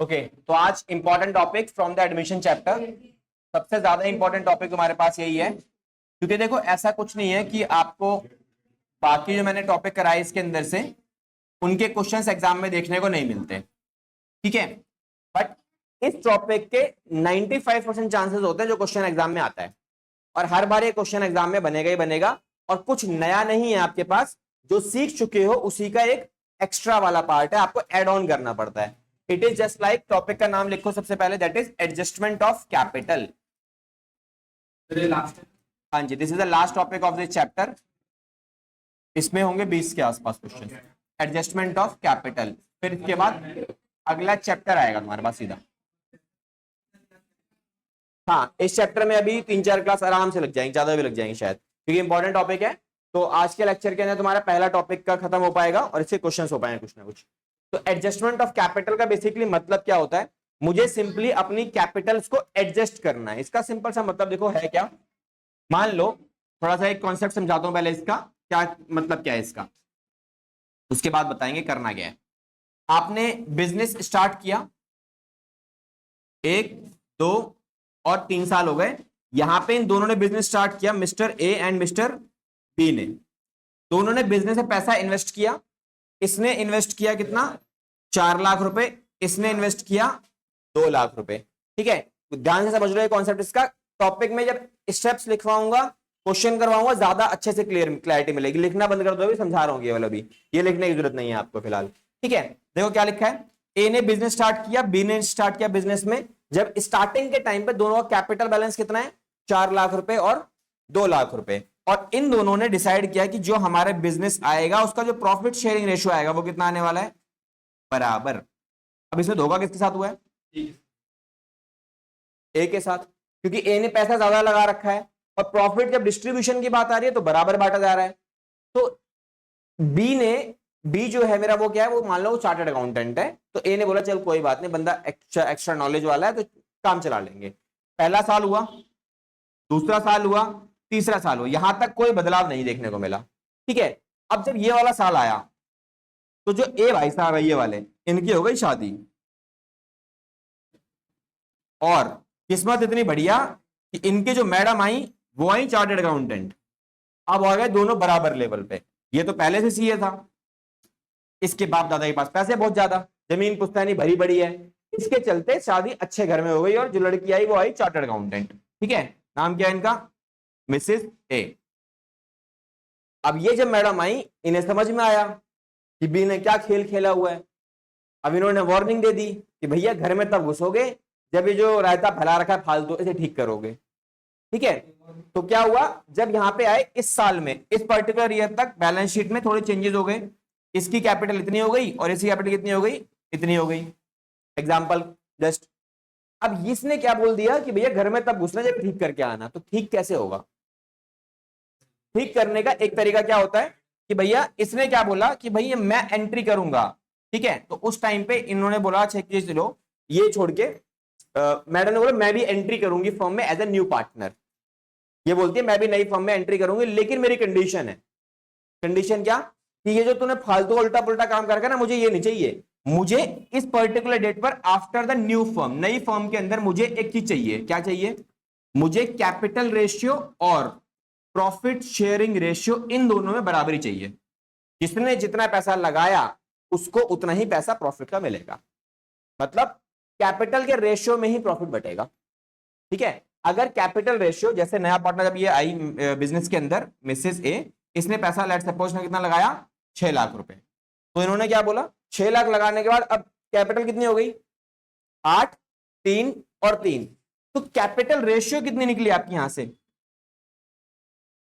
Okay तो आज important topic from the admission chapter. सबसे ज्यादा इंपॉर्टेंट टॉपिक तुम्हारे पास यही है, क्योंकि देखो ऐसा कुछ नहीं है कि आपको बाकी जो मैंने टॉपिक कराए इसके अंदर से उनके क्वेश्चंस एग्जाम में देखने को नहीं मिलते, ठीक है। बट इस टॉपिक के 95% चांसेस होते हैं जो क्वेश्चन एग्जाम में आता है, और हर बार ये क्वेश्चन एग्जाम में बनेगा ही बनेगा। और कुछ नया नहीं है आपके पास, जो सीख चुके हो उसी का एक एक्स्ट्रा वाला पार्ट है, आपको एड ऑन करना पड़ता है। It is just like, topic का नाम लिखो सबसे पहले, that is adjustment of capital. हाँ जी, this is the last topic of this chapter. इसमें होंगे 20 के आसपास क्वेश्चन, एडजस्टमेंट ऑफ कैपिटल। फिर इसके बाद अगला चैप्टर आएगा तुम्हारे पास सीधा। हाँ, इस चैप्टर में अभी 3-4 क्लास आराम से लग जाएंगे, ज्यादा भी लग जाएंगे शायद, क्योंकि इंपॉर्टेंट टॉपिक है। तो आज के लेक्चर के अंदर तुम्हारा पहला टॉपिक का खत्म हो पाएगा और इससे क्वेश्चंस हो पाएंगे कुछ ना कुछ। तो एडजस्टमेंट ऑफ कैपिटल का बेसिकली मतलब क्या होता है, मुझे सिंपली अपनी कैपिटल्स को एडजस्ट करना है। इसका सिंपल सा मतलब देखो है क्या। मान लो, थोड़ा सा एक कॉन्सेप्ट समझाता हूं पहले, इसका क्या मतलब क्या है इसका, उसके बाद बताएंगे करना क्या है। आपने बिजनेस स्टार्ट किया, 1, 2 और 3 साल हो गए। यहां पे इन दोनों ने बिजनेस स्टार्ट किया, mister A and mister B ने। दोनों ने बिजनेस में पैसा इन्वेस्ट किया। इसने इन्वेस्ट किया कितना, 4 लाख रुपए। इसने इन्वेस्ट किया 2 लाख रुपए, ठीक है। ध्यान से समझ लो ये कॉन्सेप्ट। इसका टॉपिक में जब स्टेप्स लिखवाऊंगा, क्वेश्चन करवाऊंगा, ज्यादा अच्छे से क्लैरिटी मिलेगी। लिखना बंद कर दो, अभी समझा रहा हूँ केवल, अभी ये लिखने की जरूरत नहीं है आपको फिलहाल, ठीक है। देखो क्या लिखा है, ए ने बिजनेस स्टार्ट किया, बी ने स्टार्ट किया बिजनेस में। जब स्टार्टिंग के टाइम पे दोनों का कैपिटल बैलेंस कितना है, 4 लाख रुपए और 2 लाख रुपए। और इन दोनों ने डिसाइड किया कि जो हमारे बिजनेस आएगा उसका जो प्रॉफिट शेयरिंग रेशियो आएगा वो कितना आने वाला है, बराबर। अब इसमें धोखा किसके साथ हुआ है, ए के साथ, क्योंकि ए ने पैसा ज्यादा लगा रखा है और प्रॉफिट जब डिस्ट्रीब्यूशन की बात आ रही है तो बराबर बांटा जा रहा है। तो बी जो है मेरा वो क्या है, वो मान लो वो चार्टर्ड अकाउंटेंट है। तो ए ने बोला चल कोई बात नहीं, बंदा एक्स्ट्रा नॉलेज वाला है तो काम चला लेंगे। पहला साल हुआ, दूसरा साल हुआ, तीसरा साल हुआ, यहां तक कोई बदलाव नहीं देखने को मिला, ठीक है। अब जब ये वाला साल आया तो जो ए भाई साहब है ये वाले, इनकी हो गई शादी, और किस्मत इतनी बढ़िया कि इनके जो मैडम आई वो आई चार्टर्ड अकाउंटेंट। अब आ गए दोनों बराबर लेवल पे। ये तो पहले से सीए था, इसके बाप दादा के पास पैसे बहुत ज्यादा, जमीन पुश्तैनी भरी बड़ी है। इसके चलते शादी अच्छे घर में हो गई और जो लड़की आई वो आई चार्टर्ड अकाउंटेंट, ठीक है। नाम क्या है इनका, मिसेस ए। अब ये जब मैडम आई, इन्हें समझ में आया कि बी ने क्या खेल खेला हुआ है। अब इन्होंने वार्निंग दे दी कि भैया घर में तब घुसोगे जब ये जो रायता फैला रखा है फालतू, इसे ठीक करोगे, ठीक है। तो क्या हुआ, जब यहां पे आए इस साल में, इस पर्टिकुलर ईयर तक बैलेंस शीट में थोड़े चेंजेस हो गए। इसकी कैपिटल इतनी हो गई और इसकी कैपिटल कितनी हो गई, इतनी हो गई, एग्जाम्पल जस्ट। अब इसने क्या बोल दिया कि भैया घर में तब घुसना जब ठीक करके आना। तो ठीक कैसे होगा, ठीक करने का एक तरीका क्या होता है कि भैया इसने क्या बोला कि भैया मैं एंट्री करूंगा, ठीक है। तो उस टाइम पे इन्होंने बोला चेक कीजिए लो, ये छोड़ के मैडम ने बोला मैं भी एंट्री करूंगी फर्म में एज ए न्यू पार्टनर। ये बोलती है मैं भी नई फर्म में एंट्री करूंगी, लेकिन मेरी कंडीशन है। कंडीशन क्या, कि ये जो तूने फालतू उल्टा पुल्टा काम करके ना, मुझे ये नहीं चाहिए। मुझे इस पर्टिकुलर डेट पर आफ्टर द न्यू फर्म, नई फर्म के अंदर मुझे एक चीज चाहिए। क्या चाहिए, मुझे कैपिटल रेशियो और प्रॉफिट शेयरिंग रेशियो इन दोनों में बराबरी चाहिए। जिसने जितना पैसा लगाया उसको उतना ही पैसा प्रॉफिट का मिलेगा। मतलब कैपिटल के रेशियो में ही प्रॉफिट बटेगा, ठीक है। अगर कैपिटल रेशियो, जैसे नया पार्टनर जब ये आई बिजनेस के अंदर, मिसेस ए, इसने पैसा लेट सपोज ने कितना लगाया, 6 लाख रुपए। तो इन्होंने क्या बोला, 6 लाख लगाने के बाद अब कैपिटल कितनी हो गई, 8, 3 और 3। तो कैपिटल रेशियो कितनी निकली आपकी, यहां से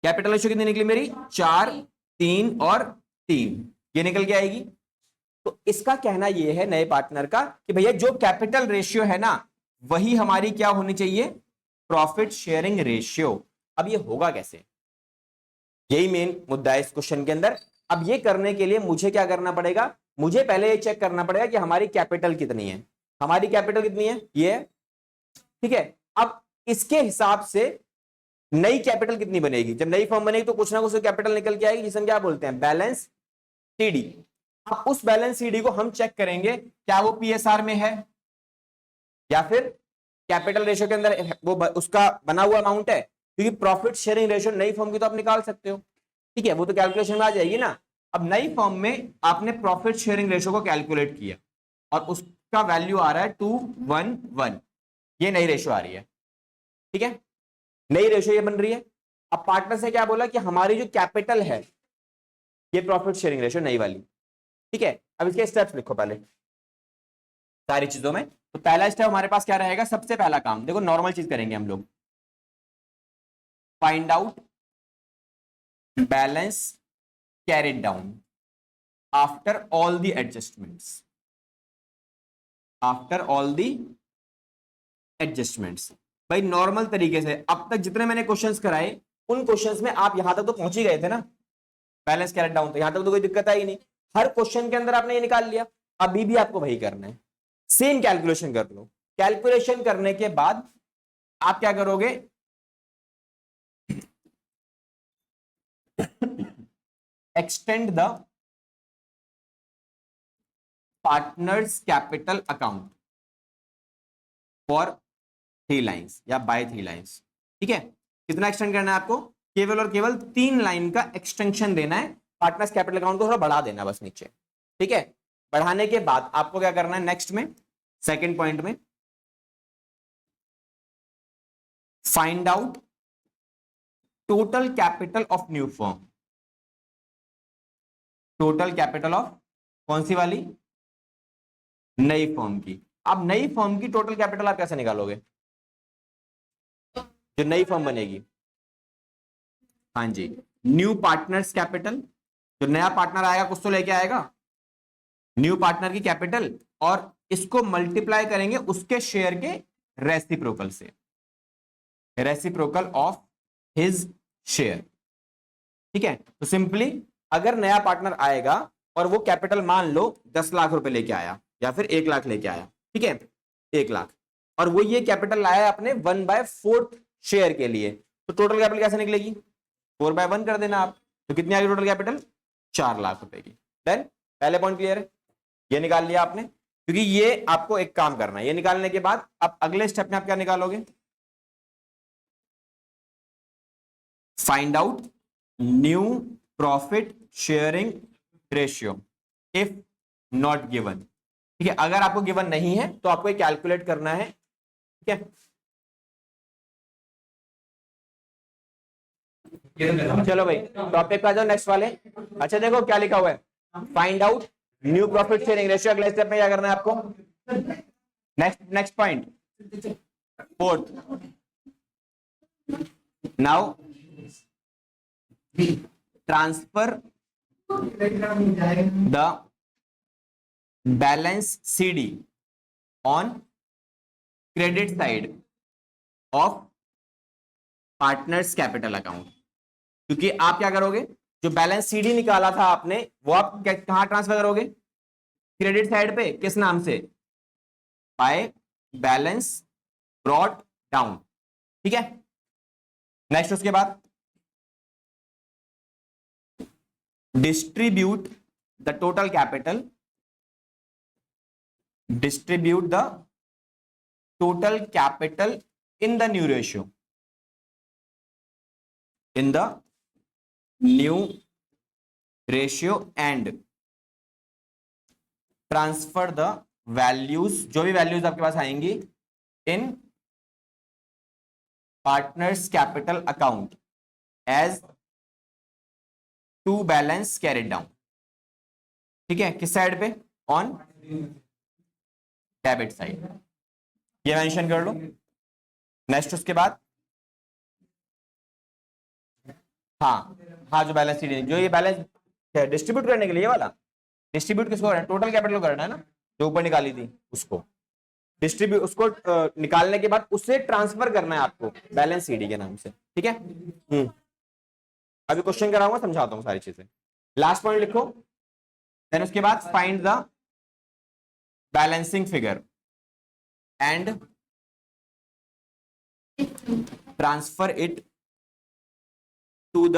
कैपिटल रेशियो कितनी निकली मेरी, 4, 3 और 3, ये निकल के आएगी। तो इसका कहना यह है नए पार्टनर का कि भैया जो कैपिटल रेशियो है ना, वही हमारी क्या होनी चाहिए, प्रॉफिट शेयरिंग रेशियो। अब ये होगा कैसे, यही मेन मुद्दा है इस क्वेश्चन के अंदर। अब ये करने के लिए मुझे क्या करना पड़ेगा, मुझे पहले ये चेक करना पड़ेगा कि हमारी कैपिटल कितनी है। हमारी कैपिटल कितनी है, ये, ठीक है। अब इसके हिसाब से नई कैपिटल कितनी बनेगी, जब नई फर्म बनेगी तो कुछ ना कुछ कैपिटल निकल के आएगी, जिसे हम क्या बोलते हैं, बैलेंस सीडी। अब उस बैलेंस सीडी को हम चेक करेंगे क्या वो पीएसआर में है, या फिर कैपिटल रेशियो के अंदर वो उसका बना हुआ अमाउंट है, क्योंकि प्रॉफिट शेयरिंग रेशियो नई फॉर्म की तो आप निकाल सकते हो, ठीक है, वो तो कैलकुलेशन में आ जाएगी ना। अब नई फॉर्म में आपने प्रॉफिट शेयरिंग रेशियो को कैलकुलेट किया और उसका वैल्यू आ रहा है 2:1:1, ये नई रेशियो आ रही है, ठीक है, नई रेशियो ये बन रही है। अब पार्टनर से क्या बोला कि हमारी जो कैपिटल है ये प्रॉफिट शेयरिंग रेशियो नई वाली, ठीक है। अब इसके स्टेप्स लिखो पहले सारी चीजों में। तो पहला स्टेप हमारे पास क्या रहेगा, सबसे पहला काम देखो नॉर्मल चीज करेंगे हम लोग, find out balance carried down after all the adjustments, after all the adjustments. भाई नॉर्मल तरीके से अब तक जितने मैंने क्वेश्चंस कराए उन क्वेश्चंस में आप यहां तक तो पहुंच ही गए थे ना, बैलेंस कैरेट डाउन, तो यहां तक तो कोई दिक्कत आई नहीं, हर क्वेश्चन के अंदर आपने ये निकाल लिया। अभी भी आपको वही करना है, सेम कैलकुलेशन कर लो। कैलकुलेशन करने के बाद आप क्या करोगे, extend the partners capital account for 3 lines या बाय 3 लाइन्स, ठीक है। कितना एक्सटेंड करना है आपको, केवल और केवल 3 लाइन का एक्सटेंशन देना है, पार्टनर्स कैपिटल अकाउंट को थोड़ा बढ़ा देना बस नीचे, ठीक है। बढ़ाने के बाद आपको क्या करना है, नेक्स्ट में सेकंड पॉइंट में find out total capital of new firm, total capital of कौन सी वाली, नई फर्म की। अब नई फर्म की टोटल कैपिटल आप कैसे निकालोगे, जो नई फर्म बनेगी, हाँ जी, न्यू पार्टनर्स कैपिटल, जो नया पार्टनर आएगा कुछ तो लेके आएगा, न्यू पार्टनर की कैपिटल, और इसको मल्टीप्लाई करेंगे उसके शेयर के रेसिप्रोकल से, रेसिप्रोकल ऑफ हिज शेयर, ठीक है। तो सिंपली अगर नया पार्टनर आएगा और वो कैपिटल मान लो 10 लाख रुपए लेके आया या फिर 1 लाख लेके आया, ठीक है, 1 लाख, और वो ये कैपिटल लाया अपने 1/4 शेयर के लिए, तो टोटल कैपिटल कैसे निकलेगी, 4/1 कर देना आप, तो कितनी आ गई टोटल कैपिटल, 4 लाख रुपए की। देन पहले पॉइंट क्लियर है, ये निकाल लिया आपने, क्योंकि ये आपको एक काम करना है, ये निकालने के बाद आप अगले स्टेप में आप क्या निकालोगे, find out new profit sharing ratio if not given, ठीक है। अगर आपको गिवन नहीं है तो आपको कैलकुलेट करना है, ठीक है। चलो भाई टॉपिक पे आ जाओ नेक्स्ट वाले। अच्छा देखो क्या लिखा हुआ है, find out new profit sharing ratio, अगले स्टेप में क्या करना है आपको, next point, fourth, now transfer the balance CD on credit side of partners capital account, क्योंकि आप क्या करोगे, जो बैलेंस CD निकाला था आपने वो आप कहां ट्रांसफर करोगे, क्रेडिट साइड पे, किस नाम से, बाय बैलेंस ब्रॉट डाउन, ठीक है। नेक्स्ट उसके बाद distribute the total capital, distribute the total capital in the new ratio, in the new ratio and transfer the values, जो भी वैल्यूज आपके पास आएंगी, in partners capital account as to balance carried down, ठीक है, किस side पे, on debit side, ये mention कर लो। नेक्स्ट उसके बाद हाँ जो बैलेंस शीट, जो ये बैलेंस डिस्ट्रीब्यूट करने के लिए, ये वाला डिस्ट्रीब्यूट किसको करना है, टोटल कैपिटल करना है ना, जो ऊपर निकाली थी उसको डिस्ट्रीब्यूट, उसको निकालने के बाद उसे ट्रांसफर करना है आपको बैलेंस सीडी के नाम से, ठीक है। अभी क्वेश्चन कराऊंगा, समझाता हूँ सारी चीजें। लास्ट पॉइंट लिखो, देन उसके बाद find the balancing figure and transfer it to the,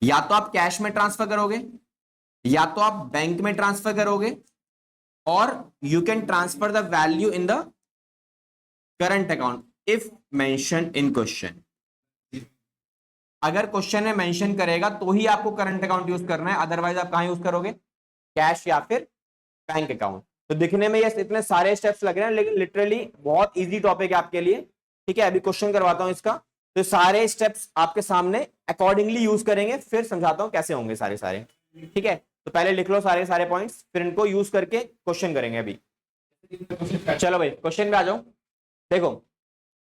या तो आप कैश में ट्रांसफर करोगे या तो आप बैंक में ट्रांसफर करोगे, और you can transfer the value in the current account if mention in question, अगर क्वेश्चन में मेंशन करेगा तो ही आपको करंट अकाउंट यूज करना है, अदरवाइज आप कहां यूज करोगे, कैश या फिर बैंक अकाउंट। तो दिखने में ये इतने सारे स्टेप्स लग रहे हैं, लेकिन लिटरली बहुत इजी टॉपिक है आपके लिए। ठीक है, अभी क्वेश्चन करवाता हूं इसका, तो सारे स्टेप्स आपके सामने अकॉर्डिंगली यूज करेंगे, फिर समझाता हूं कैसे होंगे सारे सारे। ठीक है, तो पहले लिख लो सारे सारे पॉइंट्स, फिर इनको यूज करके क्वेश्चन करेंगे अभी। चलो भाई क्वेश्चन पे आ जाओ। देखो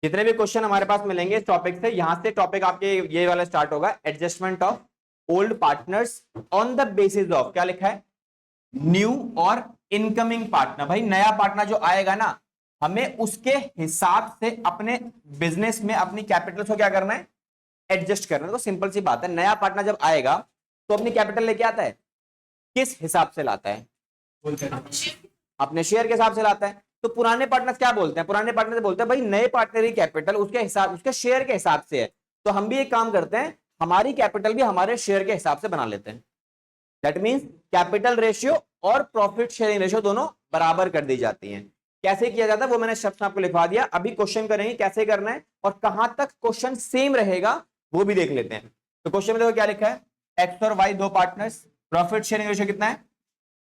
जितने भी क्वेश्चन हमारे पास मिलेंगे इस टॉपिक से, यहां से टॉपिक आपके ये वाला स्टार्ट होगा, adjustment of old partners on the basis of, क्या लिखा है, न्यू और इनकमिंग पार्टनर। भाई नया पार्टनर जो आएगा ना, हमें उसके हिसाब से अपने बिजनेस में अपनी कैपिटल को क्या करना है, एडजस्ट करना है। तो सिंपल सी बात है, नया पार्टनर जब आएगा तो अपनी कैपिटल लेके आता है, किस हिसाब से लाता है, अपने शेयर के हिसाब से लाता है। तो पुराने पार्टनर क्या बोलते हैं, पुराने पार्टनर बोलते हैं भाई नए पार्टनर की कैपिटल उसके हिसाब, उसके शेयर के हिसाब से है। तो हम भी एक काम करते हैं, हमारी कैपिटल भी हमारे शेयर के हिसाब से बना लेते हैं। दैट मींस कैपिटल रेशियो और प्रॉफिट शेयरिंग रेशियो दोनों बराबर कर दी जाती हैं। कैसे किया जाता है वो मैंने शब्द आपको लिखवा दिया, अभी क्वेश्चन करेंगे कैसे करना है और कहां तक क्वेश्चन सेम रहेगा वो भी देख लेते हैं। तो क्वेश्चन में देखो क्या लिखा है, एक्स और वाई दो पार्टनर्स, प्रॉफिट शेयरिंग रेशियो कितना है,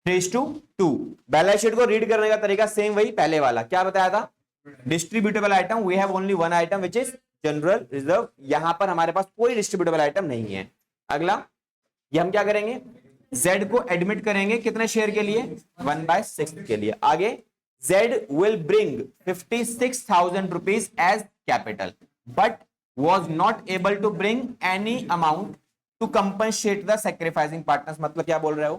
3:2। बैलेंस शीट को रीड करने का तरीका सेम वही पहले वाला, क्या बताया था, distributable item we have only one item which is general reserve, यहां पर हमारे पास कोई डिस्ट्रीब्यूटेबल आइटम नहीं है। अगला ये हम क्या करेंगे, Z को एडमिट करेंगे कितने शेयर के लिए, 1/6 के लिए। आगे Z will bring 56,000 rupees as capital but was not able to bring any amount to compensate the sacrificing partners। मतलब क्या बोल रहे हो,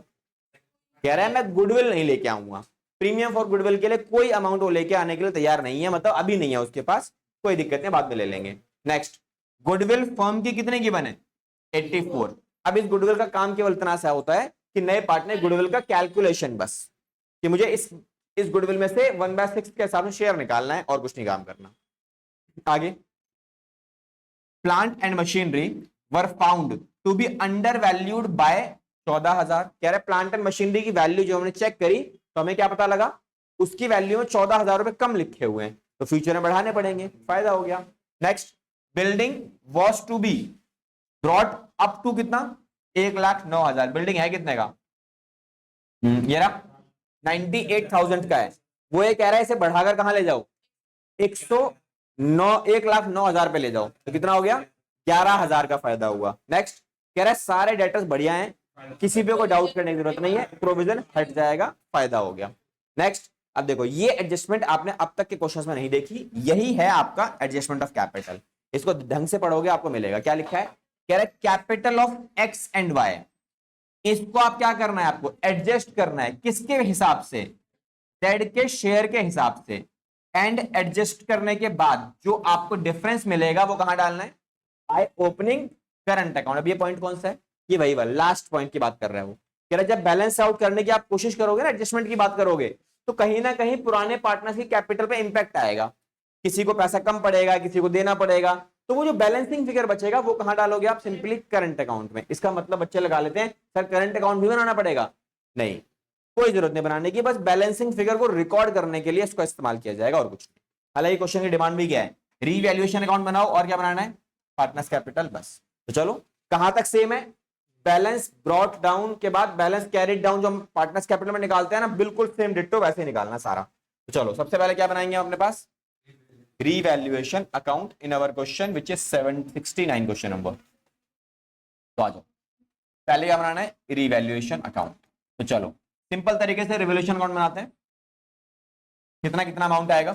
कह रहा है मैं गुडविल नहीं लेके आऊंगा, प्रीमियम फॉर गुडविल के लिए कोई अमाउंट वो लेके आने के लिए तैयार नहीं है, मतलब अभी नहीं है उसके पास, कोई दिक्कत नहीं बाद में ले लेंगे। नेक्स्ट, गुडविल फर्म की कितने की बने, 84। अब इस गुडविल का काम केवल इतना सा होता है कि नए पार्टनर गुडविल का कैलकुलेशन, बस कि मुझे इस गुडविल में से 1/6 के हिसाब से शेयर निकालना है और कुछ नहीं काम करना। आगे, plant and machinery were found to be under valued by 14,000। कह रहे प्लांट एंड मशीनरी की वैल्यू जो हमने चेक करी तो हमें क्या पता लगा, उसकी वैल्यू में 14,000 रुपए कम लिखे हुए हैं, तो फ्यूचर में बढ़ाने पड़ेंगे, फायदा हो गया। Next, building was to be brought up to कितना, 1,09,000। बिल्डिंग है कितने का, ये रहा 98,000 का है, वो ये कह रहा है इसे बढ़ाकर कहां ले जाओ, 1,09,000 पे ले जाओ, तो कितना हो गया, 11,000 का फायदा हुआ। नेक्स्ट, कह रहा है सारे डेटर्स बढ़िया हैं, किसी पे कोई डाउट करने की जरूरत नहीं है, प्रोविजन हट जाएगा, फायदा हो गया। नेक्स्ट, अब देखो ये एडजस्टमेंट आपने अब तक के क्वेश्चंस में नहीं देखी, यही है आपका एडजस्टमेंट ऑफ कैपिटल। इसको ढंग से पढ़ोगे आपको मिलेगा। क्या लिखा है, कह रहा है capital of X and Y, इसको आप क्या करना है, आपको एडजस्ट करना है, किसके हिसाब से, जेड के शेयर के हिसाब से। एंड एडजस्ट करने के बाद जो आपको डिफरेंस मिलेगा वो कहां डालना है, बाय ओपनिंग करंट अकाउंट। अब ये पॉइंट कौन सा है, ये वही वाला लास्ट पॉइंट की बात कर रहा है वो, कह रहा है जब बैलेंस आउट करने की आप कोशिश करोगे ना, एडजस्टमेंट की बात करोगे, तो कहीं ना कहीं पुराने पार्टनर्स की कैपिटल पे इंपैक्ट आएगा, किसी को पैसा कम पड़ेगा, किसी को देना पड़ेगा, तो वो जो बैलेंसिंग फिगर बचेगा वो कहां डालोगे आप, सिंपली करंट अकाउंट में। इसका मतलब बच्चे लगा लेते हैं सर करंट अकाउंट भी बनाना पड़ेगा, नहीं, कोई जरूरत नहीं बनाने की, बस बैलेंसिंग फिगर को रिकॉर्ड करने के लिए इसको इस्तेमाल किया जाएगा और कुछ नहीं। हालांकि क्वेश्चन की डिमांड भी क्या है, रीवैल्यूएशन अकाउंट बनाओ और क्या बनाना है, पार्टनर्स कैपिटल, बस। तो चलो कहां तक सेम है, बैलेंस ब्रॉट डाउन के बाद बैलेंस कैरिड डाउन जो हम पार्टनर्स कैपिटल में निकालते हैं ना, बिल्कुल सेम डिट्टो वैसे ही निकालना सारा। तो चलो सबसे पहले क्या बनाएंगे हम अपने पास, revaluation account in our question which is 769 question number. तो आ जाओ, पहले क्या बनाना है, revaluation account। तो चलो सिंपल तरीके से रिवैल्यूएशन अकाउंट बनाते हैं, कितना कितना अमाउंट आएगा,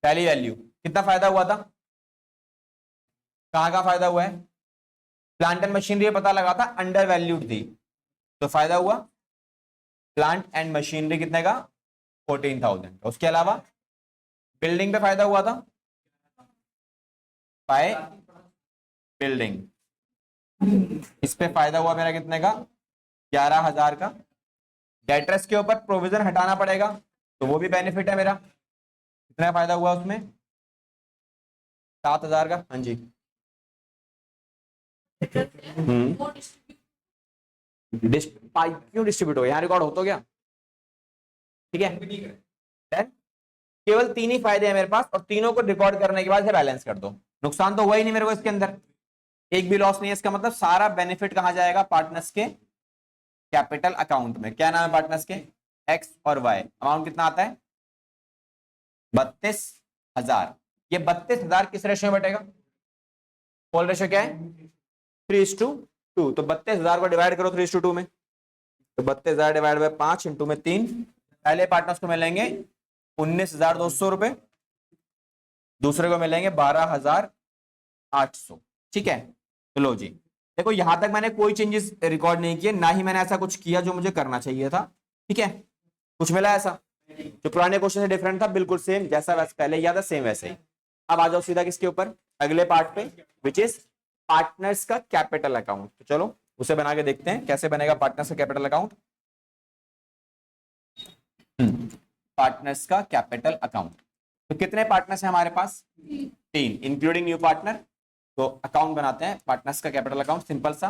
पहली वैल्यू कितना फायदा हुआ था, कहां का फायदा हुआ है, प्लांट एंड मशीनरी पता लगा था अंडर वैल्यूड थी, तो फायदा हुआ प्लांट एंड मशीनरी कितने का, 14,000। उसके अलावा बिल्डिंग पे फायदा हुआ था, बाय बिल्डिंग, इस पे फायदा हुआ मेरा कितने का, 11,000 का। डेटर्स के ऊपर प्रोविजन हटाना पड़ेगा, तो वो भी बेनिफिट है मेरा, कितना फायदा हुआ उसमें, 7,000 का। हाँ जी, क्यों डिस्ट्रीब्यूट हो, यहाँ रिकॉर्ड हो तो गया, ठीक है। देन केवल 3 ही फायदे हैं मेरे पास, और तीनों को रिकॉर्ड करने के बाद से बैलेंस कर दो। नुकसान तो हुआ ही नहीं मेरे को इसके अंदर, एक भी लॉस नहीं है। इसका मतलब सारा बेनिफिट कहां जाएगा? पार्टनर्स के कैपिटल अकाउंट में। क्या नाम है पार्टनर्स के? एक्स और वाई। अमाउंट कितना आता है? 32,000। ये 32,000 किस रेशियो में बटेगा? होल रेशियो क्या है? 3:2। तो 32,000 को डिवाइड करो 3:2 में, तो 32,000 डिवाइड बाय 5 इंटू में 3। पहले पार्टनर्स को मिलेंगे 19,200 रुपए, दूसरे को मिलेंगे 12,800। ठीक है, तो लो जी, देखो यहां तक मैंने कोई चेंजेस रिकॉर्ड नहीं किए, ना ही मैंने ऐसा कुछ किया जो मुझे करना चाहिए था। ठीक है, कुछ मिला ऐसा जो पुराने क्वेश्चन से डिफरेंट था? बिल्कुल सेम, जैसा वैसे पहले किया था सेम वैसे ही। अब आ जाओ सीधा किसके ऊपर? अगले पार्ट पे, विच इज पार्टनर्स का कैपिटल अकाउंट। तो चलो उसे बना के देखते हैं कैसे बनेगा पार्टनर्स का कैपिटल अकाउंट। पार्टनर्स का कैपिटल अकाउंट। तो कितने पार्टनर्स हैं हमारे पास? 3 इंक्लूडिंग न्यू पार्टनर। तो अकाउंट बनाते हैं पार्टनर्स का कैपिटल अकाउंट, सिंपल सा।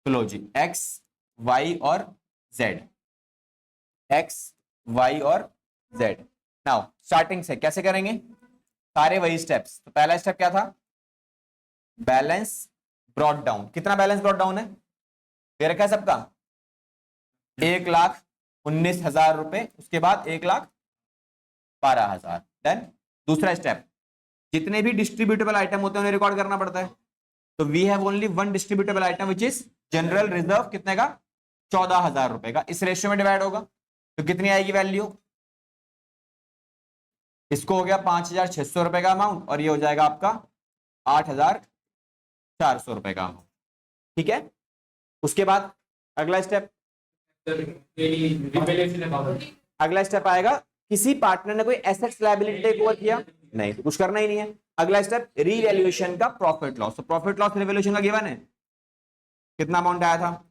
तो लो जी, एक्स वाई और जेड, एक्स वाई और जेड। नाउ स्टार्टिंग से कैसे करेंगे? सारे वही स्टेप्स। तो पहला स्टेप क्या था? Balance brought down. कितना बैलेंस ब्रॉट डाउन है? दे रखा है सबका 1,19,000 रुपए, उसके बाद 1,12,000। देन दूसरा स्टेप, जितने भी डिस्ट्रीब्यूटेबल आइटम होते हैं उन्हें रिकॉर्ड करना पड़ता है। तो we have only one distributable item which is general reserve. कितने का? 14,000 रुपए का। इस रेशियो में डिवाइड होगा तो कितनी आएगी वैल्यू? इसको हो गया 5,600 रुपए का अमाउंट, और ये हो जाएगा आपका 8,400 रुपए का अमाउंट। ठीक है, उसके बाद अगला स्टेप, अगला स्टेप आएगा, किसी पार्टनर ने कोई एसेट्स लायबिलिटी टेक ओवर किया? नहीं, तो कुछ करना ही नहीं है। अगला स्टेप रीवैल्यूएशन का प्रॉफिट लॉस। तो प्रॉफिट लॉस रिवैल्यूएशन का गिवन है, कितना अमाउंट आया था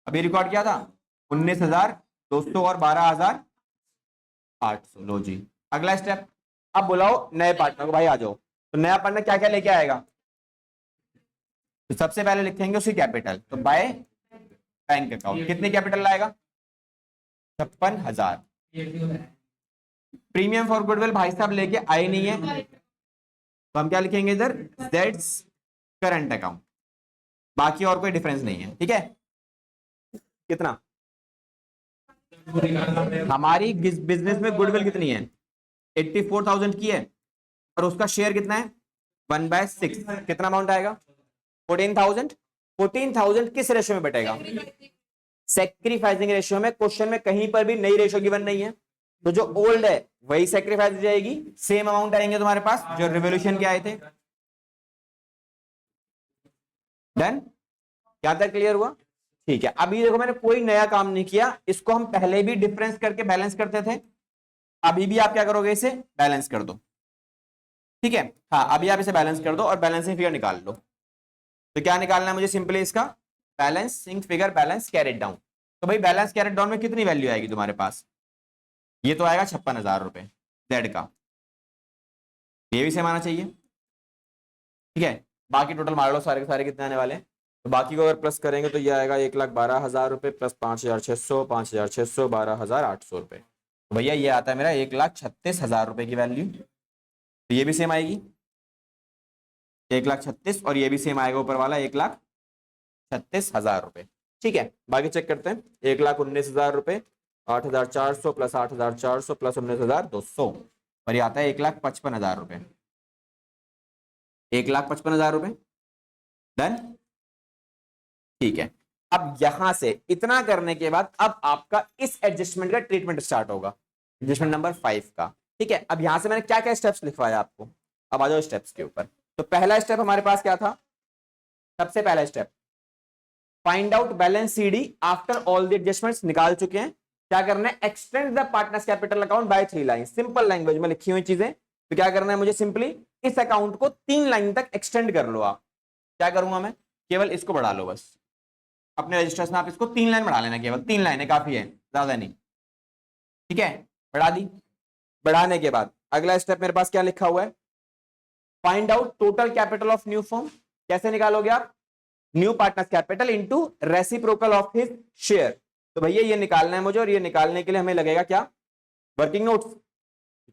अभी रिकॉर्ड किया था? 19,200 और 12,800। लो जी, अगला स्टेप, अब बुलाओ नए पार्टनर को, भाई आ जाओ। तो नया पार्टनर क्या क्या लेके आएगा? तो सबसे पहले लिखेंगे उसकी कैपिटल। तो बाय बैंक अकाउंट कितनी कैपिटल लाएगा? 56,000। प्रीमियम फॉर गुडविल भाई साहब लेके आए नहीं है, तो हम क्या लिखेंगे इधर? That's current account. बाकी और कोई डिफरेंस नहीं है। ठीक है, कितना हमारी बिजनेस में गुडविल कितनी है? 84,000 की है, और उसका शेयर कितना है? 1/6। कितना अमाउंट आएगा? 14,000। 14,000 किस रेशियो में बटेगा? सेक्रीफाइसिंग रेशियो में। क्वेश्चन में कहीं पर भी नई रेशियो गिवन नहीं है, तो जो ओल्ड है वही सेक्रीफाइस हो जाएगी। सेम अमाउंट आएंगे तुम्हारे पास जो रिवोल्यूशन के आए थे। डन, क्या तक क्लियर हुआ? ठीक है, अभी देखो मैंने कोई नया काम नहीं किया, इसको हम पहले भी डिफरेंस करके बैलेंस करते थे, अभी भी आप क्या करोगे? इसे बैलेंस कर दो। ठीक है, हाँ अभी आप इसे बैलेंस कर दो और बैलेंसिंग फिगर निकाल लो। तो क्या निकालना है मुझे? सिंपली इसका balancing figure, balance carried down. तो भाई बैलेंस कैरेट डाउन में कितनी वैल्यू आएगी तुम्हारे पास? ये तो आएगा 56,000 रुपए जेड का, ये भी सेम आना चाहिए। ठीक है, बाकी टोटल मार लो सारे के सारे कितने आने वाले हैं। तो बाकी को अगर प्लस करेंगे तो ये आएगा 1,12,000 रुपए प्लस 5,600, 5,600, 12,800 रुपए। तो भैया ये आता है मेरा 1,36,000 रुपए की वैल्यू। तो ये भी सेम आएगी 1,36,000, और ये भी सेम आएगा ऊपर वाला 1,36,000 रुपए। ठीक है, बाकी चेक करते हैं। 1,19,000 रुपए, 8,400 प्लस 8,400 प्लस 19,200, और ये आता है 1,55,000 रुपए। 1,55,000 रुपए। डन, ठीक है। अब यहां से इतना करने के बाद अब आपका इस एडजस्टमेंट का ट्रीटमेंट स्टार्ट होगा, एडजस्टमेंट नंबर 5 का। ठीक है, अब यहां से मैंने क्या क्या स्टेप्स लिखवाया आपको, अब आ जाओ स्टेप्स के ऊपर। तो पहला स्टेप हमारे पास क्या था? सबसे पहला step, find out balance CD after all the adjustments. निकाल चुके हैं। क्या करना है? Extend the partners capital account by 3 line. Simple language में लिखी हुई चीजें। तो क्या करना है मुझे? सिंपली इस अकाउंट को 3 लाइन तक एक्सटेंड कर लो आप। क्या करूंगा मैं? केवल इसको बढ़ा लो बस, अपने रजिस्टर्स में आप इसको 3 लाइन बढ़ा लेना, केवल 3 लाइनें काफी है, ज्यादा नहीं। ठीक है, बढ़ा दी। बढ़ाने के बाद अगला स्टेप मेरे पास क्या लिखा हुआ है? Find out total capital of new firm. कैसे निकालोगे आप? New partners capital into reciprocal of his share. तो भैया ये निकालना है मुझे, और ये निकालने के लिए हमें लगेगा क्या, वर्किंग नोट्स।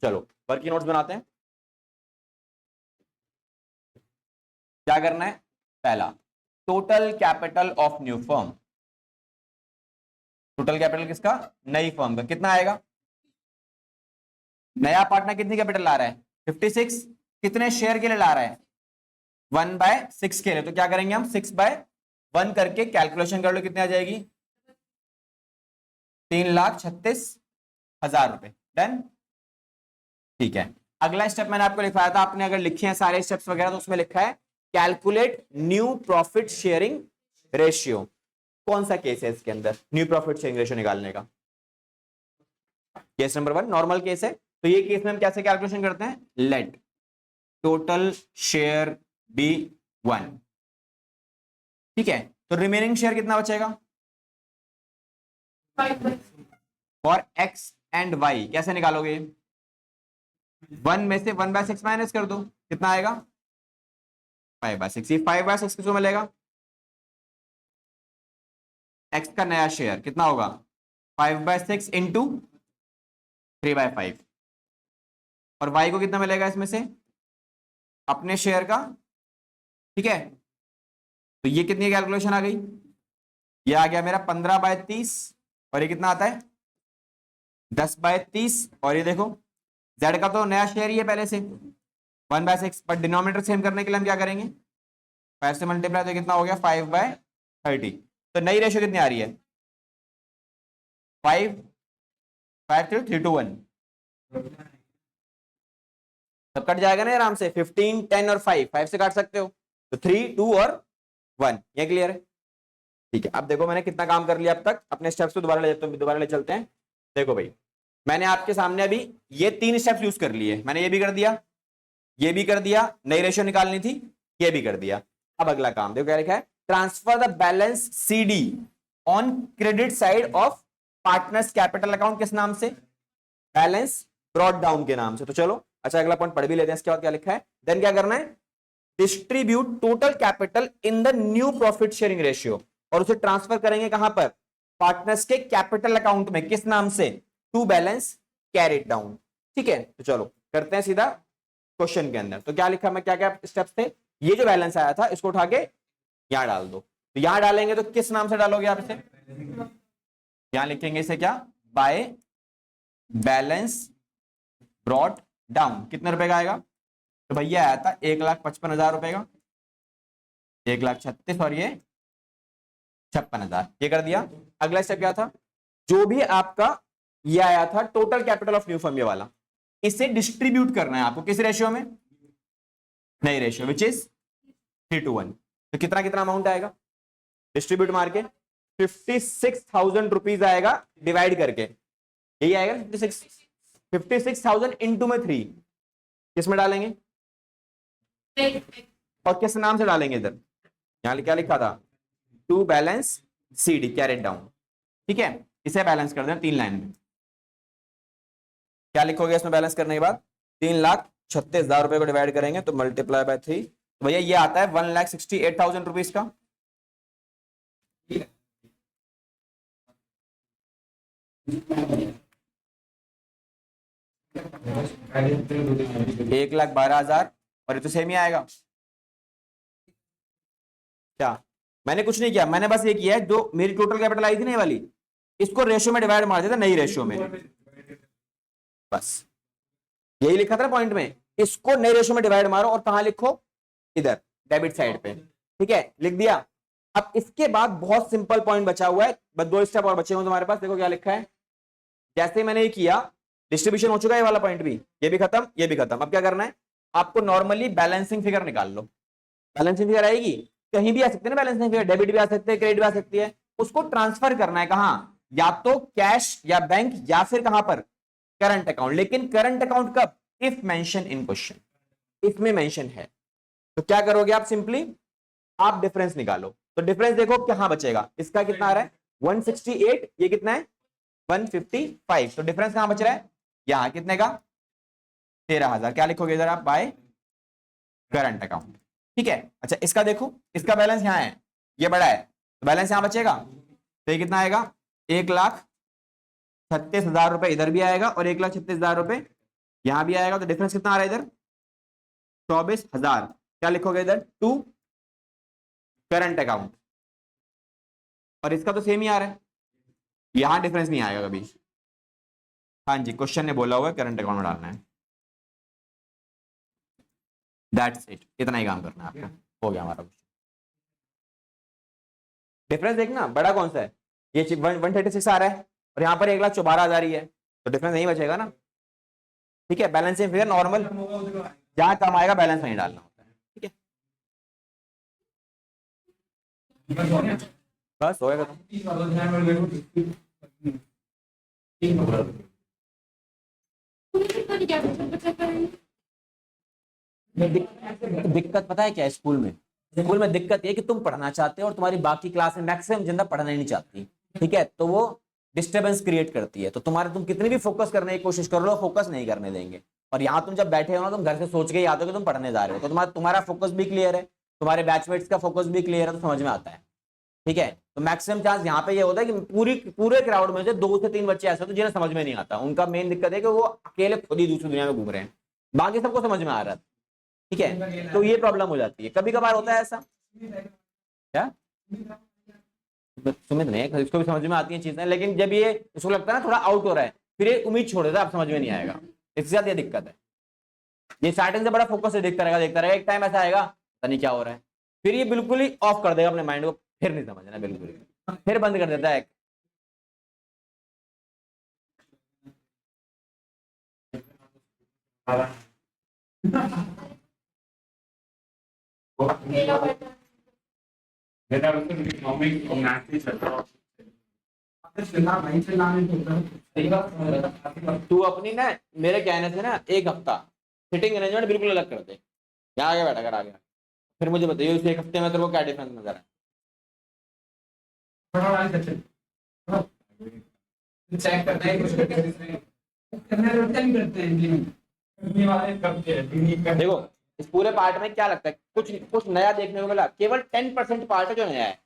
चलो वर्किंग नोट्स बनाते हैं। क्या करना है, पहला total capital of new firm. Total capital किसका, नई फर्म का, कितना आएगा, नया पार्टनर कितनी कैपिटल ला रहा है 56, कितने शेयर के लिए ला रहा है 1/6 के लिए। तो क्या करेंगे हम 6/1 करके कैलकुलेशन कर लो, कितनी आ जाएगी 3,36,000 रुपए। डन, ठीक है। अगला स्टेप मैंने आपको लिखवाया था, आपने अगर लिखे हैं सारे स्टेप्स वगैरह तो उसमें लिखा है calculate new profit sharing ratio. कौन सा केस है इसके अंदर न्यू प्रॉफिट शेयरिंग रेशियो निकालने का, केस नंबर 1 नॉर्मल केस है। तो ये केस में हम कैसे कैलकुलेशन करते हैं, लेट टोटल शेयर बी 1, ठीक है। तो रिमेनिंग शेयर कितना बचेगा फॉर एक्स एंड वाई, कैसे निकालोगे, 1 में से 1/6 माइनस कर दो, कितना आएगा 5/6। ये 5/6 किसको मिलेगा, एक्स का नया शेयर कितना होगा 5/6 इंटू 3/5, और वाई को कितना मिलेगा इसमें से अपने शेयर का, ठीक है। तो ये कितनी कैलकुलेशन आ गई, ये आ गया मेरा 15/30, और ये कितना आता है 10/30, और ये देखो जेड का तो नया शेयर ही है पहले से 1/6, पर डिनोमिनेटर सेम करने के लिए हम क्या करेंगे 5 से मल्टीप्लाई, तो कितना हो गया 5/30। तो नई रेशियो कितनी आ रही है 5 5 3 2 1, सब कट जाएगा ना आराम से, 15 10 और 5 से काट सकते हो, तो 3 2 और 1, ये क्लियर है, ठीक है। अब देखो मैंने कितना काम कर लिया अब तक, अपने स्टेप्स को दोबारा ले चलते हैं। देखो भाई मैंने आपके सामने अभी ये 3 स्टेप्स यूज कर लिए, मैंने ये भी कर दिया, ये भी कर दिया, नई रेशियो निकालनी थी, ये भी कर दिया। अब अगला काम देखो क्या लिखा है, transfer the balance CD on credit side of partners capital account, किस नाम से, बैलेंस ब्रॉट डाउन के नाम से। तो चलो अच्छा अगला पॉइंट पढ़ भी लेते हैं, इसके बाद क्या लिखा है, देन क्या करना है, distribute total capital in the new profit sharing ratio, और उसे ट्रांसफर करेंगे कहां पर, पार्टनर्स के कैपिटल अकाउंट में, किस नाम से, टू बैलेंस कैरिड डाउन, ठीक है। तो चलो करते हैं सीधा क्वेश्चन के अंदर। तो क्या लिखा, मैं क्या क्या स्टेप्स थे, ये जो बैलेंस आया था इसको उठा के यहां डाल दो, तो यहां डालेंगे तो किस नाम से डालोगे आप इसे, यहां लिखेंगे इसे क्या, बाय बैलेंस ब्रॉट डाउन, कितने रुपए का आएगा, तो भैया आया था 1,55,000 रुपए का, 1,36,000 और ये 56,000, ये कर दिया। अगला स्टेप क्या था, जो भी आपका ये आया था total capital of new firm ये वाला, इसे डिस्ट्रीब्यूट करना है आपको किस रेशियो में, नई रेशियो विच इज 3:1। तो कितना कितना अमाउंट आएगा, डिस्ट्रीब्यूट मार के 56,000 रुपीज आएगा डिवाइड करके, यही आएगा 56,000 इंटू में 3, किस में डालेंगे और किस नाम से डालेंगे, इधर यहां क्या लिखा था, to balance CD carried down, ठीक है। इसे बैलेंस कर देना 3 लाइन में, क्या लिखोगे इसमें बैलेंस करने के बाद, 3,36,000 रुपए को डिवाइड करेंगे तो मल्टीप्लाई बाय 3, तो भैया ये आता है 1,68,000 रुपीज का, 1,12,000, और ये तो सेम ही आएगा। क्या मैंने कुछ नहीं किया, मैंने बस ये किया है जो मेरी टोटल कैपिटल आई थी ना ये वाली, इसको रेशियो में डिवाइड मार दिया था नई रेशियो में, बस यही लिखा था ना पॉइंट में, इसको नई रेशियो में डिवाइड मारो और कहां लिखो, इधर डेबिट साइड पे, ठीक है लिख दिया। अब इसके बाद बहुत सिंपल पॉइंट बचा हुआ है, बस 2 स्टेप और बचे हुए तुम्हारे पास, देखो क्या लिखा है, जैसे ही मैंने ये किया डिस्ट्रीब्यूशन हो चुका है, ये वाला पॉइंट भी, ये भी खत्म, ये भी खत्म। अब क्या करना है, आपको नॉर्मली बैलेंसिंग फिगर निकाल लो, बैलेंसिंग फिगर आएगी, कहीं भी आ सकते हैं ना बैलेंसिंग फिगर, डेबिट भी आ सकते हैं, क्रेडिट भी आ सकती है, उसको ट्रांसफर करना है कहां, या तो कैश या बैंक या फिर कहां पर करंट अकाउंट, लेकिन करंट अकाउंट कब, if mention in question, if में मेंशन है। तो क्या करोगे आप, सिंपली आप डिफरेंस निकालो, तो डिफरेंस देखो कहां बचेगा, इसका कितना आ रहा है 168, ये कितना है 155, तो डिफरेंस कहां बच रहा है, यहां कितने का 13,000, क्या लिखोगे इधर आप, बाय करंट अकाउंट, ठीक है। अच्छा इसका देखो, इसका बैलेंस यहां है ये बड़ा है तो बैलेंस यहां बचेगा, तो ये कितना आएगा 1,36,000 रुपए इधर भी आएगा और 1,36,000 रुपए यहां भी आएगा। तो डिफरेंस कितना आ रहा है इधर 24,000। क्या लिखोगे इधर टू करंट अकाउंट, और इसका तो सेम ही आ रहा है, यहां डिफरेंस नहीं आएगा कभी। हाँ जी, क्वेश्चन ने बोला हुआ है करंट अकाउंट में डालना है। दैट्स इट, इतना ही काम करना है आपको, हो गया हमारा क्वेश्चन। डिफरेंस देखना बड़ा कौन सा है, ये 136 आ रहा है और यहाँ पर 1,14,000 ही है, तो डिफरेंस नहीं बचेगा ना। ठीक है, बैलेंसिंग फिगर नॉर्मल जहां कम आएगा बैलेंस नहीं डालना होता है। ठीक है, बस होएगा। दिक्कत पता है क्या है स्कूल में दिक्कत ये कि तुम पढ़ना चाहते हो और तुम्हारी बाकी क्लास में मैक्सिमम जनता पढ़ना ही नहीं चाहती। ठीक है, तो वो डिस्टर्बेंस क्रिएट करती है, तो तुम कितनी भी फोकस करने की कोशिश कर लो, फोकस नहीं करने देंगे। और यहाँ तुम जब बैठे हो ना, तुम घर से सोच के ही आते हो कि तुम पढ़ने जा रहे हो, तो तुम्हारा फोकस भी क्लियर है, तुम्हारे बैचमेट्स का फोकस भी क्लियर है, तो समझ में आता है। ठीक है, तो मैक्सिमम चांस यहाँ पे ये होता है कि पूरे क्राउड में से 2 से 3 बच्चे ऐसे होते हैं जिन्हें समझ में नहीं आता। उनका मेन दिक्कत है कि वो अकेले खुद ही दूसरी दुनिया में घूम रहे हैं, बाकी सबको समझ में आ रहा है। ठीक है, तो ये प्रॉब्लम हो जाती है, कभी कभार होता है ऐसा। क्या सुमित नहीं है, इसको भी समझ में आती है चीजें, लेकिन जब ये इसको लगता है ना थोड़ा आउट हो रहा है, फिर ये उम्मीद छोड़ देता है, आप समझ में नहीं आएगा। इसके साथ ये दिक्कत है, ये स्टार्टिंग से बड़ा फोकस से देखता रहेगा, एक टाइम ऐसा आएगा पता नहीं क्या हो रहा है, फिर ये बिल्कुल ही ऑफ कर देगा अपने माइंड को, फिर नहीं समझना, बिल्कुल ही फिर बंद कर देता है। तू अपनी ना मेरे कहने से ना एक हफ्ता सिटिंग अरेंजमेंट बिल्कुल अलग कर दे, यहाँ आगे बैठा कर, आगे फिर मुझे बताइए उस एक हफ्ते में तेरे को क्या डिफरेंस नजर है। चेक करना है कुछ देखो इस पूरे पार्ट में क्या लगता है, कुछ नया देखने को मिला, केवल 10% पार्ट है जो नया है,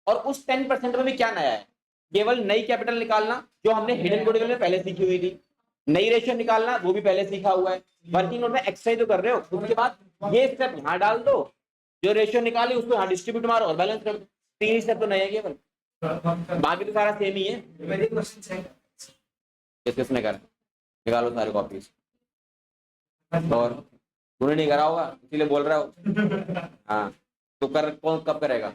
और उस 10% में भी क्या नया है, केवल नई कैपिटल निकालना जो हमने हिडन गुडविल में पहले सीखी हुई थी, नई रेशियो निकालना वो भी पहले सीखा हुआ है, वर्किंग नोट में एक्सरसाइज तो कर रहे हो, उसके बाद ये स्टेप यहाँ डाल दो, जो रेशियो निकाली उसको यहाँ डिस्ट्रीब्यूट मारो और बैलेंस कर दो, 3 स्टेप तो नए है केवल, बाकी तो सारा सेम ही है। किसने करा, निकालो सारे कॉपीज, और तूने नहीं करा होगा इसीलिए बोल रहा हो। हाँ तो कौन कब करेगा,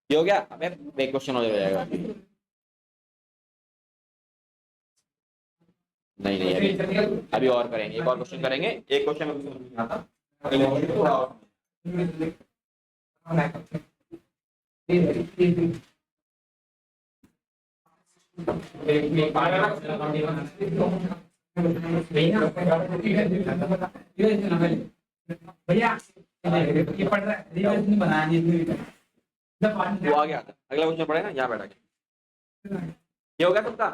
ये हो गया, अबे एक क्वेश्चन हो जाएगा। नहीं अभी और करेंगे, एक और क्वेश्चन करेंगे, एक क्वेश्चन भैया ये पढ़ रहा है, वो आ गया, अगला क्वेश्चन पढ़ेगा यहाँ बैठा के, ये हो गया तुमका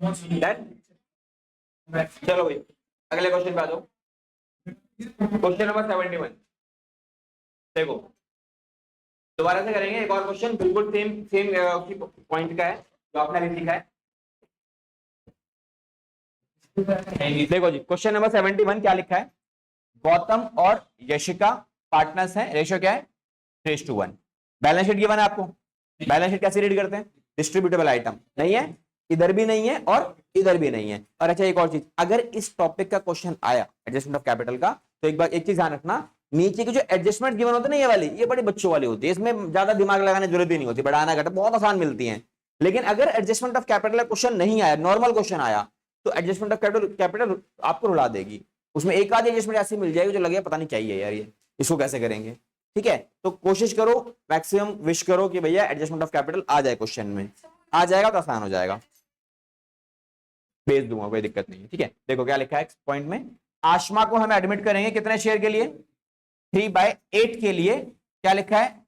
डन। चलो भाई अगले क्वेश्चन पे आ जाओ, क्वेश्चन नंबर 71। देखो दोबारा से करेंगे एक और क्वेश्चन, बिल्कुल सेम पॉइंट का है जो आपने अभी सीखा है। देखो जी क्वेश्चन नंबर 71 क्या लिखा है, गौतम और यशिका पार्टनर्स हैं, रेशियो क्या है 3:1। बैलेंस शीट गिवन है आपको, बैलेंस शीट कैसे रीड करते हैं, डिस्ट्रीब्यूटेबल आइटम नहीं है, इधर भी नहीं है और इधर भी नहीं है। और अच्छा एक और चीज, अगर इस टॉपिक का क्वेश्चन आया एडजस्टमेंट ऑफ कैपिटल का, तो एक चीज ध्यान रखना, नीचे की जो एडजस्टमेंट गिवन होती है ना ये वाली, ये बड़ी बच्चों वाली होती है, इसमें ज्यादा दिमाग लगाने की जरूरत ही नहीं होती, बढ़ाना घटा बहुत आसान मिलती है। लेकिन अगर एडजस्टमेंट ऑफ कैपिटल का क्वेश्चन नहीं आया, नॉर्मल क्वेश्चन आया, तो एडजस्टमेंट ऑफ कैपिटल आपको रुला देगी, उसमें एक आधी एडजस्टमेंट ऐसी मिल जाएगी जो लगेगा पता नहीं चाहिए यार ये इसको कैसे करेंगे। ठीक है, तो कोशिश करो मैक्सिमम विश करो कि भैया एडजस्टमेंट ऑफ कैपिटल आ जाए, क्वेश्चन में आ जाएगा तो आसान हो जाएगा, भेज दूंगा कोई दिक्कत नहीं है। ठीक है, देखो क्या लिखा है पॉइंट में, आशमा को हम एडमिट करेंगे कितने शेयर के लिए, 3/8 के लिए, क्या लिखा है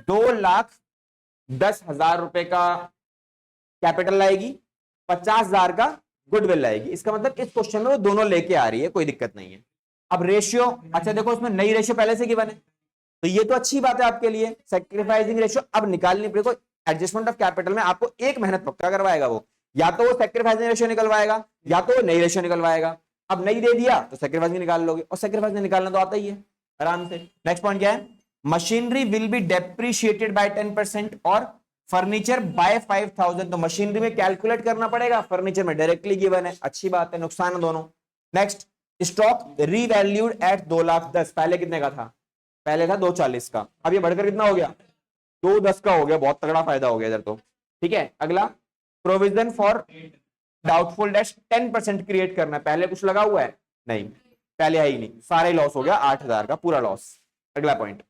2,10,000 रुपए का कैपिटल लाएगी, 50,000 का गुडविल लाएगी। इसका मतलब इस क्वेश्चन में वो दोनों लेके आ रही है, कोई दिक्कत नहीं है। अब रेशियो, अच्छा देखो इसमें नई रेशियो पहले से गिवन है, तो ये तो अच्छी बात है आपके लिए। सेक्रीफाइसिंग रेशियो अब निकालनी पड़ेगी। एडजस्टमेंट ऑफ कैपिटल में आपको एक मेहनत पक्का करवाएगा वो, या तो वो सेक्रीफाइसिंग रेशियो निकलवाएगा या तो वो नई रेशियो निकलवाएगा। अब नई दे दिया तो सेक्रीफाइसिंग निकाल लोगे, और सेक्रीफाइसिंग निकालना तो आता ही है आराम से। नेक्स्ट पॉइंट क्या है, machinery will be depreciated by 10% और फर्नीचर बाय 5000। तो मशीनरी में कैलकुलेट करना पड़ेगा, फर्नीचर में डायरेक्टली गिवन है, अच्छी बात है, नुकसान है दोनों। नेक्स्ट, स्टॉक रीवैल्यूड एट 2,10,000, पहले कितने का था, पहले था 240 का, अब ये बढ़कर कितना हो गया, 210 का हो गया, बहुत तगड़ा फायदा हो गया इधर तो। ठीक है, अगला, provision for doubtful debts 10% create करना है, पहले कुछ लगा हुआ है नहीं, पहले है ही नहीं, सारे लॉस हो गया, 8,000 का पूरा लॉस। अगला point,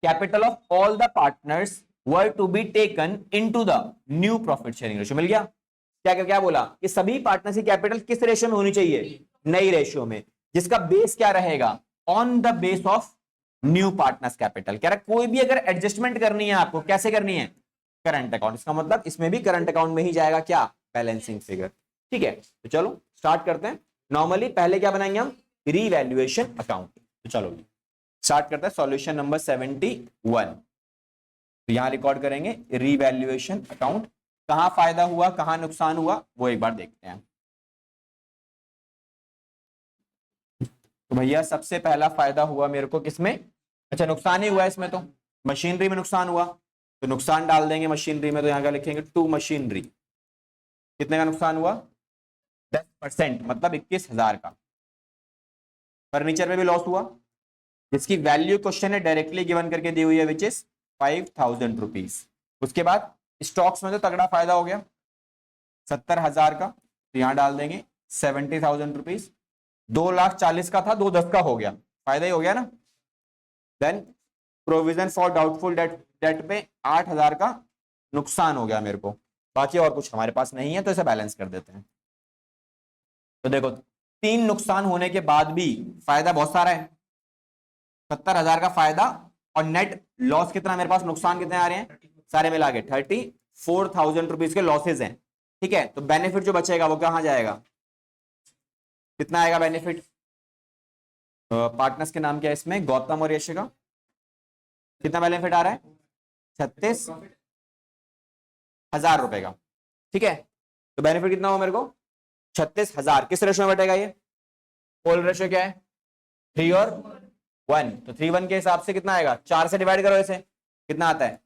capital of all the partners were to be taken into the new profit sharing ratio. मिल गया, क्या क्या क्या बोला कि सभी पार्टनर्स की कैपिटल किस रेशियो में होनी चाहिए, नई रेशियो में, जिसका बेस क्या रहेगा, on the base of new partners capital. कह रहा कोई भी अगर एडजस्टमेंट करनी है आपको, कैसे करनी है, करंट अकाउंट, इसका मतलब इसमें भी करंट अकाउंट में ही जाएगा क्या, बैलेंसिंग फिगर। ठीक है, तो चलो स्टार्ट करते हैं। नॉर्मली पहले क्या बनाएंगे हम, रीवैल्यूएशन अकाउंट। तो चलो स्टार्ट करते हैं, सॉल्यूशन नंबर 71। तो यहां रिकॉर्ड करेंगे रीवैल्यूएशन अकाउंट, कहां फायदा हुआ कहां नुकसान हुआ वो एक बार देखते हैं। तो भैया सबसे पहला फायदा हुआ मेरे को किसमें, अच्छा नुकसान ही हुआ इसमें, तो मशीनरी में नुकसान हुआ, तो नुकसान डाल देंगे मशीनरी में, तो यहां क्या लिखेंगे, टू मशीनरी, कितने का नुकसान हुआ, 10%, मतलब 21,000 का। फर्नीचर में भी लॉस हुआ, जिसकी वैल्यू क्वेश्चन है डायरेक्टली गिवन करके दी हुई है, विच इज 5,000 रुपीज। उसके बाद स्टॉक्स में तो तगड़ा फायदा हो गया 70,000 का, तो यहां डाल देंगे 70,000 रुपीज। 2,40,000 का था, 2,10 का हो गया, फायदा ही हो गया ना। Then provision for doubtful debt पे 8,000 का नुकसान हो गया मेरे को, बाकी और कुछ हमारे पास नहीं है, तो इसे बैलेंस कर देते हैं। तो देखो 3 नुकसान होने के बाद भी फायदा बहुत सारा है, 70,000 का फायदा, और नेट लॉस कितना मेरे पास, नुकसान कितने आ रहे हैं, सारे मिला के 34,000 रुपीज के लॉसेज हैं। ठीक है, तो बेनिफिट जो बचेगा वो कहां जाएगा, कितना आएगा बेनिफिट, पार्टनर्स के नाम क्या है इसमें, गौतम और यश का, कितना बेनिफिट आ रहा है, 36,000 रुपए का। ठीक है, तो बेनिफिट कितना हो मेरे को, 36,000, किस रेशो में बटेगा ये, पोल रेशो क्या है, 3 और 1, तो 3:1 के हिसाब से कितना आएगा, 4 से डिवाइड करो इसे, कितना आता है,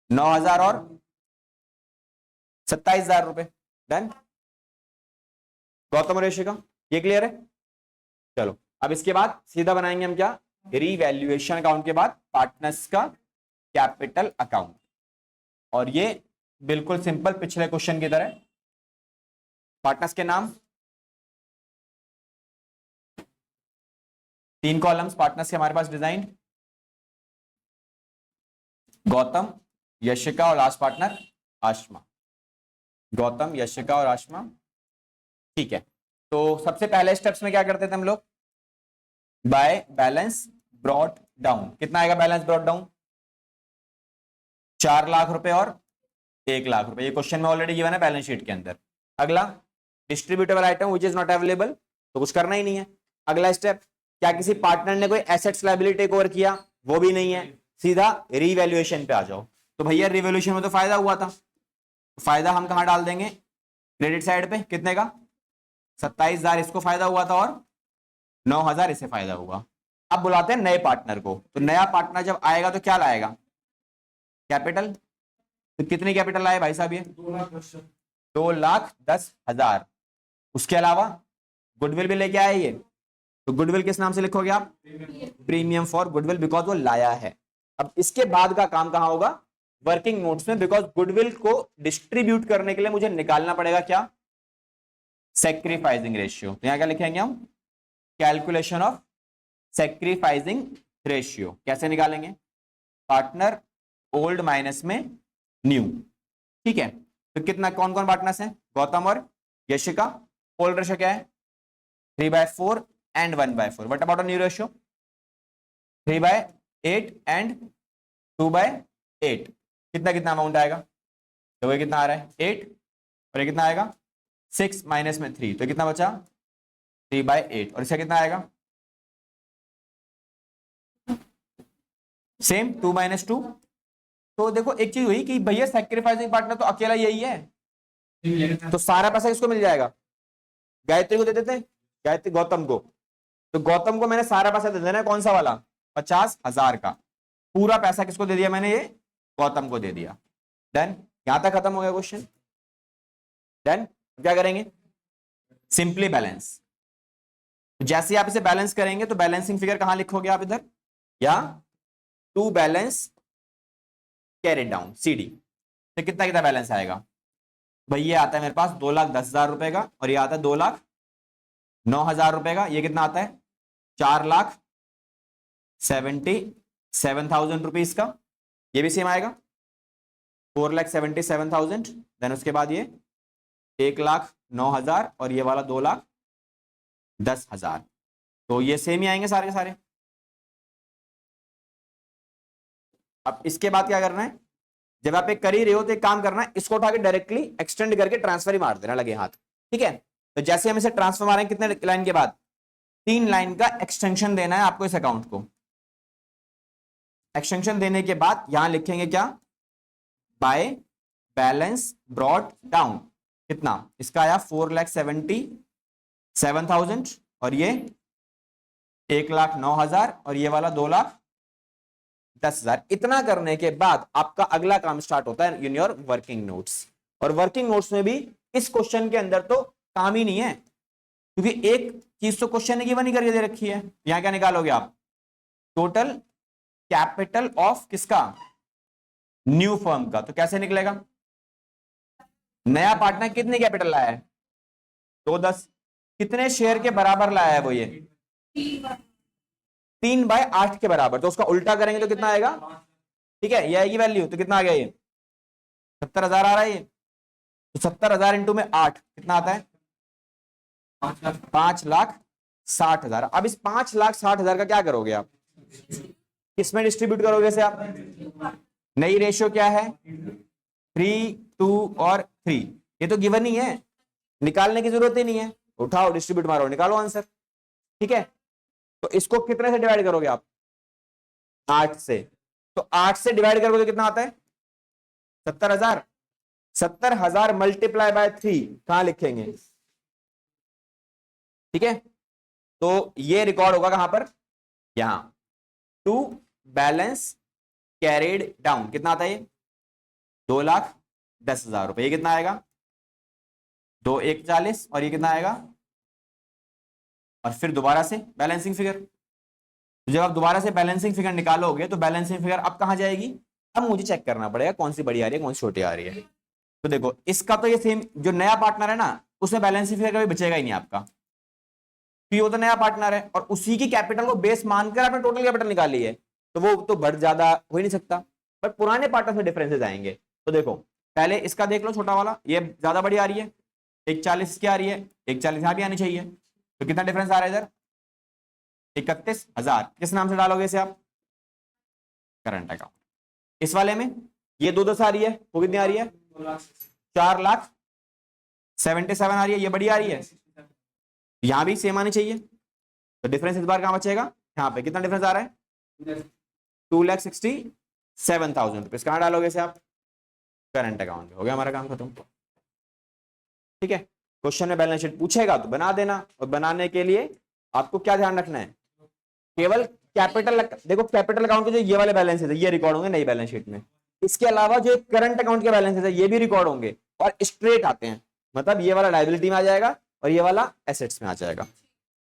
9,000 और 27,000 रुपए। डन, गौतम रेशो का, ये क्लियर है। चलो अब इसके बाद सीधा बनाएंगे हम क्या, रीवैल्यूएशन अकाउंट के बाद पार्टनर्स का कैपिटल अकाउंट, और ये बिल्कुल सिंपल पिछले क्वेश्चन की तरह, पार्टनर्स के नाम 3 कॉलम्स पार्टनर्स के हमारे पास डिजाइन, गौतम, यशिका और लास्ट पार्टनर आशमा, गौतम, यशिका और आशमा। ठीक है, तो सबसे पहले स्टेप्स में क्या करते थे हम लोग, बाय बैलेंस ब्रॉट डाउन, कितना आएगा बैलेंस ब्रॉट डाउन, 4 लाख रुपए और 1 लाख रुपए, ये क्वेश्चन में ऑलरेडी गिवन है बैलेंस शीट के अंदर। अगला, distributable item which is not available, तो कुछ करना ही नहीं है। अगला स्टेप, क्या किसी पार्टनर ने कोई एसेट्स लायबिलिटी टेक ओवर किया, वो भी नहीं है, सीधा रीवैल्यूएशन पे आ जाओ। तो भैया रिवैल्यूएशन में तो फायदा हुआ था, फायदा हम कहां डाल देंगे, क्रेडिट साइड पे, कितने का, 27,000 इसको फायदा हुआ था और 9,000 इसे फायदा हुआ। अब बुलाते हैं नए पार्टनर को, तो नया पार्टनर जब आएगा तो क्या लाएगा, कैपिटल, तो कितनी कैपिटल लाए भाई साहब, ये 2,10,000। उसके अलावा गुडविल भी लेके आए ये, तो गुडविल किस नाम से लिखोगे आप, प्रीमियम फॉर गुडविल, बिकॉज वो लाया है। अब इसके बाद का काम कहां होगा, वर्किंग नोट्स में, बिकॉज गुडविल को डिस्ट्रीब्यूट करने के लिए मुझे निकालना पड़ेगा क्या, सेक्रीफाइसिंग रेशियो। तो यहां क्या लिखेंगे हम, कैलकुलेशन ऑफ सेक्रीफाइसिंग रेशियो, कैसे निकालेंगे, पार्टनर ओल्ड माइनस में न्यू। ठीक है, तो कितना, कौन कौन पार्टनर्स हैं, गौतम और यशिका, ओल्ड रेशियो क्या है, 3/4 and 1/4, what about a new ratio, 3/8 and 2/8, कितना कितना अमाउंट आएगा, तो ये कितना आ रहा है 8, और ये कितना आएगा 6 माइनस में 3, तो कितना बचा 3/8 और इसका कितना आएगा सेम 2 - 2। तो देखो एक चीज हुई कि भैया सैक्रिफाइसिंग पार्टनर तो अकेला यही है, तो सारा पैसा किसको मिल जाएगा, गायत्री को दे देते हैं, गायत्री गौतम को। तो गौतम को मैंने सारा पैसा दे देना है, कौन सा वाला, 50,000 का पूरा पैसा किसको दे दिया मैंने, ये गौतम को दे दिया। डन, यहां तक खत्म हो गया क्वेश्चन। डन, क्या करेंगे, सिंपली बैलेंस। जैसे आप इसे बैलेंस करेंगे तो बैलेंसिंग फिगर कहां लिखोगे आप, इधर, या to balance carried down CD। तो कितना कितना बैलेंस आएगा भाई, ये आता है मेरे पास 2,10,000 रुपए का, और ये आता है 2,09,000 रुपए का। ये कितना आता है 4,77,000 रुपीज का। ये भी सेम आएगा 4,77,000। देन उसके बाद ये 1,09,000 और ये वाला 2,10,000। तो ये सेम ही आएंगे सारे के सारे। अब इसके बाद क्या करना है, जब आप एक कर ही रहे हो तो एक काम करना है, इसको उठा के डायरेक्टली एक्सटेंड करके ट्रांसफर ही मार देना लगे हाथ। ठीक है, तो जैसे हम इसे ट्रांसफर मारेंगे कितने लाइन के बाद, 3 लाइन का एक्सटेंशन देना है आपको इस अकाउंट को। एक्सटेंशन देने के बाद यहां लिखेंगे क्या, बाय बैलेंस ब्रॉट डाउन। कितना इसका आया 4,77,000 और ये 1,09,000 और ये वाला 2,10,000। इतना करने के बाद आपका अगला काम स्टार्ट होता है इन योर वर्किंग नोट्स। और वर्किंग नोट्स में भी इस क्वेश्चन के अंदर तो काम ही नहीं है, क्योंकि एक चीज तो क्वेश्चन ने गिवन ही करके दे रखी है। यहां क्या निकालोगे आप, टोटल कैपिटल ऑफ किसका, न्यू फर्म का। तो कैसे निकलेगा, नया पार्टनर कितने कैपिटल लाया है, 210। कितने शेयर के बराबर लाया है वो, ये 3/8 के बराबर। तो उसका उल्टा करेंगे तो कितना आएगा, ठीक है, ये आएगी वैल्यू। तो कितना आ गया, ये 70,000 आ रहा है ये। तो 70,000 इंटू में 8 कितना आता है, 5,60,000। अब इस 5,60,000 का क्या करोगे आप, किसमें डिस्ट्रीब्यूट करोगे इसे आप, नई रेशियो क्या है 3, 2 और 3। ये तो गिवन ही है, निकालने की जरूरत ही नहीं है, उठाओ डिस्ट्रीब्यूट मारो निकालो आंसर। ठीक है, तो इसको कितने से डिवाइड करोगे आप, 8 से। तो 8 से डिवाइड करोगे तो कितना आता है 70,000। 70,000 मल्टीप्लाई बाय 3 कहां लिखेंगे, ठीक है। तो ये रिकॉर्ड होगा कहां पर, यहां, टू बैलेंस कैरिड डाउन। कितना आता है ये 2,10,000 रुपए। ये कितना आएगा 2,41 और ये कितना आएगा, और फिर दोबारा से बैलेंसिंग फिगर। तो जब आप दोबारा से बैलेंसिंग फिगर निकालोगे तो बैलेंसिंग फिगर अब कहां जाएगी, अब मुझे चेक करना पड़ेगा कौन सी बड़ी आ रही है कौन सी छोटी आ रही है। तो देखो इसका तो ये सेम, जो नया पार्टनर है ना उसमें बैलेंसिंग फिगर कभी बचेगा ही नहीं आपका, क्योंकि वो तो नया पार्टनर है और उसी की कैपिटल को बेस मानकर आपने टोटल कैपिटल निकाली है, तो वो तो बढ़ ज्यादा हो ही नहीं सकता। बट पुराने पार्टनर में डिफरेंसेस आएंगे। तो देखो पहले इसका देख लो, छोटा वाला ये ज्यादा बड़ी आ रही है, 1,40 की आ रही है, 1,40 यहां भी आनी चाहिए। तो कितना डिफरेंस आ रहा है इधर 31,000। किस नाम से डालोगे इसे आप, करंट अकाउंट। इस वाले में ये 2,10 आ रही है, वो कितनी आ रही है 4,77,000 आ रही है, ये बड़ी आ रही है, यहां भी सेम आनी चाहिए। तो डिफरेंस इस बार कहां बचेगा, यहां पे। कितना डिफरेंस आ रहा है 2,67,000 रुपीज। कहां डालोगे इसे आप, करंट अकाउंट। हो गया हमारा काम खत्म। ठीक है, क्वेश्चन में बैलेंस शीट पूछेगा तो बना देना, और बनाने के लिए आपको क्या ध्यान रखना है, केवल कैपिटल। देखो कैपिटल अकाउंट के जो ये वाले बैलेंस है ये रिकॉर्ड होंगे नई बैलेंस शीट में। इसके अलावा जो करंट अकाउंट के बैलेंस है ये भी रिकॉर्ड होंगे और स्ट्रेट आते हैं, मतलब ये वाला लायबिलिटी में आ जाएगा और ये वाला एसेट्स में आ जाएगा।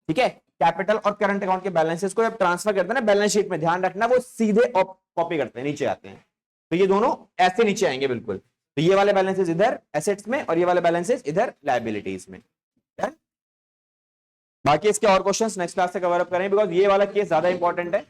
ठीक है, कैपिटल और करंट अकाउंट के बैलेंसेस को जब ट्रांसफर करते हैं ना बैलेंस शीट में, ध्यान रखना वो सीधे कॉपी करते हैं, नीचे आते हैं। तो ये दोनों ऐसे नीचे आएंगे बिल्कुल। तो ये वाले बैलेंसेस इधर एसेट्स में और ये वाले बैलेंसेस इधर लायबिलिटीज में। बाकी इसके और क्वेश्चंस नेक्स्ट क्लास से कवर अप करें, बिकॉज ये वाला केस ज्यादा इंपॉर्टेंट है।